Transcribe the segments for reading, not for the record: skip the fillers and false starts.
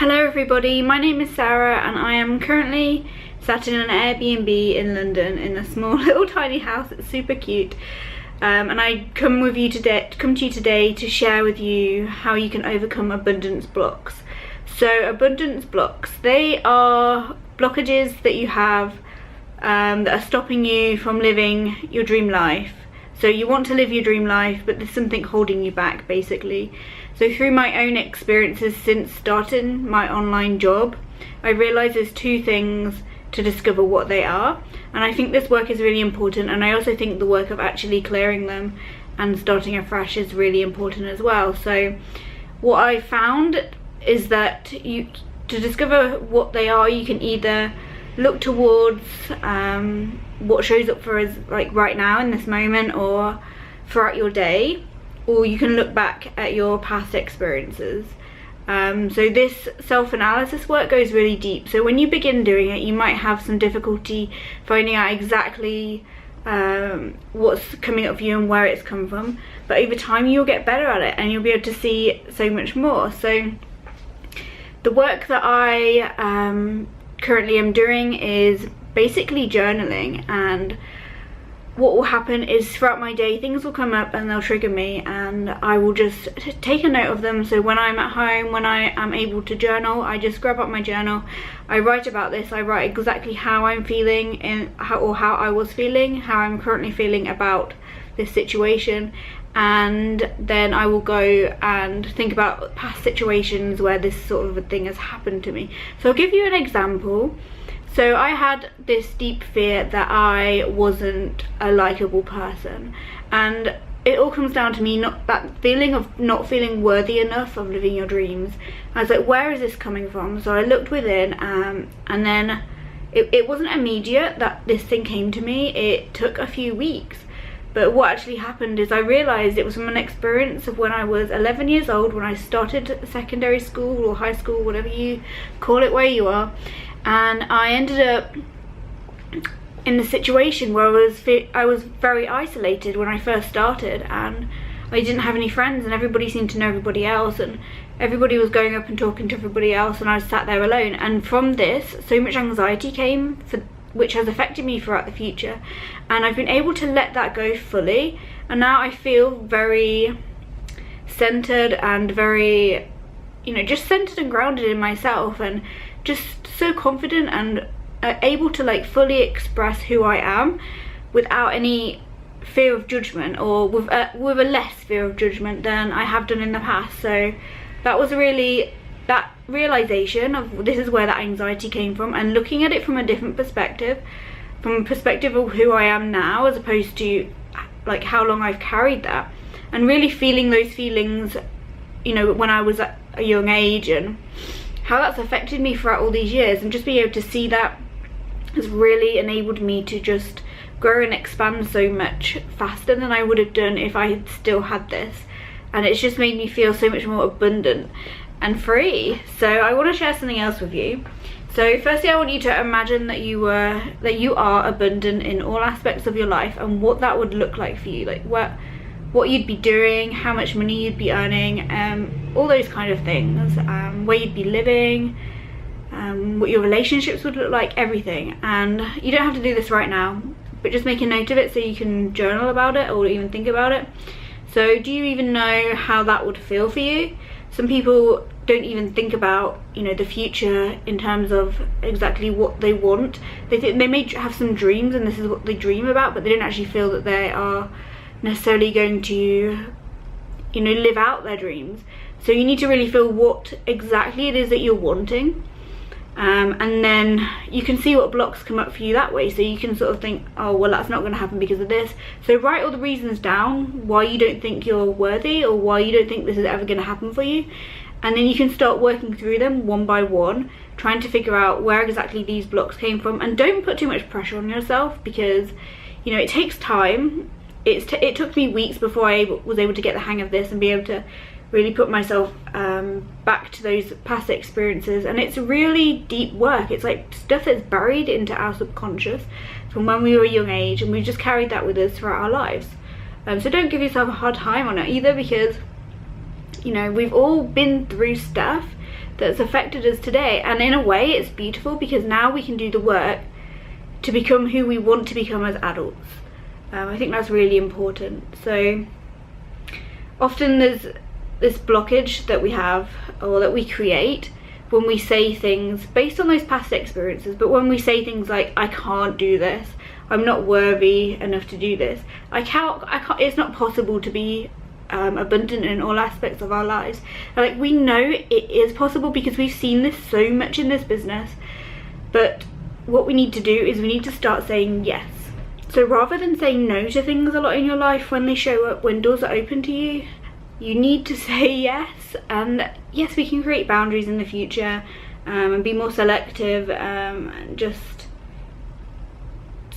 Hello everybody, my name is Sarah and I am currently sat in an Airbnb in London in a small little tiny house. It's super cute, and I come to you today to share with you how you can overcome abundance blocks. So abundance blocks, they are blockages that you have that are stopping you from living your dream life. So you want to live your dream life, but there's something holding you back, basically. So through my own experiences since starting my online job, I realised there's two things to discover what they are. And I think this work is really important, and I also think the work of actually clearing them and starting afresh is really important as well. So what I found is that to discover what they are, you can either look towards what shows up for us like right now in this moment or throughout your day, or you can look back at your past experiences. So this self-analysis work goes really deep. So when you begin doing it, you might have some difficulty finding out exactly what's coming up for you and where it's come from, but over time you'll get better at it and you'll be able to see so much more. So the work that I currently am doing is basically journaling, and what will happen is throughout my day things will come up and they'll trigger me, and I will just take a note of them. So when I'm at home, when I am able to journal, I just grab up my journal, I write about this, I write exactly how I'm feeling and how I was feeling, how I'm currently feeling about this situation, and then I will go and think about past situations where this sort of a thing has happened to me. So I'll give you an example. So I had this deep fear that I wasn't a likable person, and it all comes down to me that feeling of not feeling worthy enough of living your dreams. I was like, where is this coming from? So I looked within, and then it wasn't immediate that this thing came to me. It took a few weeks. But what actually happened is I realised it was from an experience of when I was 11 years old, when I started secondary school or high school, whatever you call it where you are. And I ended up in the situation where I was very isolated when I first started, and I didn't have any friends, and everybody seemed to know everybody else, and everybody was going up and talking to everybody else, and I was sat there alone. And from this, so much anxiety came, which has affected me throughout the future, and I've been able to let that go fully, and now I feel very centered and very, just centered and grounded in myself, and just so confident and able to like fully express who I am without any fear of judgment, or with a less fear of judgment than I have done in the past. So that was really that realization of this is where that anxiety came from, and looking at it from a different perspective, from a perspective of who I am now as opposed to like how long I've carried that, and really feeling those feelings when I was at a young age and how that's affected me throughout all these years, and just being able to see that has really enabled me to just grow and expand so much faster than I would have done if I had still had this. And it's just made me feel so much more abundant and free. So I want to share something else with you. So firstly, I want you to imagine that you are abundant in all aspects of your life, and what that would look like for you, like what you'd be doing, how much money you'd be earning, all those kind of things, where you'd be living, what your relationships would look like, everything. And you don't have to do this right now, but just make a note of it so you can journal about it or even think about it. So do you even know how that would feel for you? Some people don't even think about the future in terms of exactly what they want. They may have some dreams and this is what they dream about, but they don't actually feel that they are necessarily going to live out their dreams. So you need to really feel what exactly it is that you're wanting, and then you can see what blocks come up for you that way. So you can sort of think, oh well, that's not going to happen because of this. So write all the reasons down why you don't think you're worthy, or why you don't think this is ever going to happen for you, and then you can start working through them one by one, trying to figure out where exactly these blocks came from. And don't put too much pressure on yourself, because it takes time. It took me weeks before I was able to get the hang of this and be able to really put myself back to those past experiences. And it's really deep work. It's like stuff that's buried into our subconscious from when we were a young age, and we've just carried that with us throughout our lives. So don't give yourself a hard time on it either, because we've all been through stuff that's affected us today. And in a way it's beautiful, because now we can do the work to become who we want to become as adults. I think that's really important. So often there's this blockage that we have, or that we create, when we say things based on those past experiences. But when we say things like, I can't do this, I'm not worthy enough to do this, I can't, it's not possible to be abundant in all aspects of our lives. And like, we know it is possible because we've seen this so much in this business. But what we need to do is we need to start saying yes. So rather than saying no to things a lot in your life when they show up, when doors are open to you, you need to say yes. And yes, we can create boundaries in the future, and be more selective, and just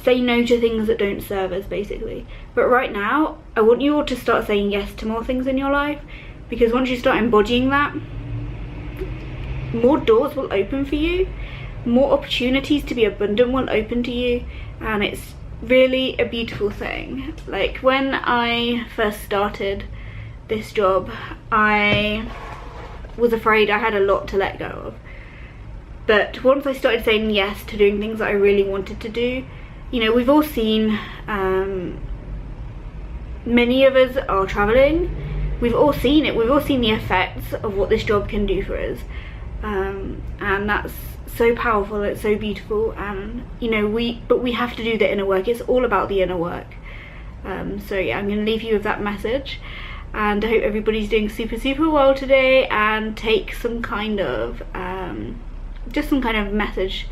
say no to things that don't serve us, basically. But right now, I want you all to start saying yes to more things in your life, because once you start embodying that, more doors will open for you, more opportunities to be abundant will open to you, and it's really a beautiful thing. Like, when I first started this job, I was afraid I had a lot to let go of. But once I started saying yes to doing things that I really wanted to do, you know, we've all seen, many of us are traveling, we've all seen it, we've all seen the effects of what this job can do for us, and that's so powerful, it's so beautiful. And you know, we have to do the inner work. It's all about the inner work. So yeah, I'm gonna leave you with that message, and I hope everybody's doing super well today, and take some kind of just some kind of message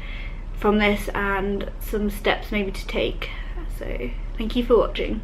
from this, and some steps maybe to take. So thank you for watching.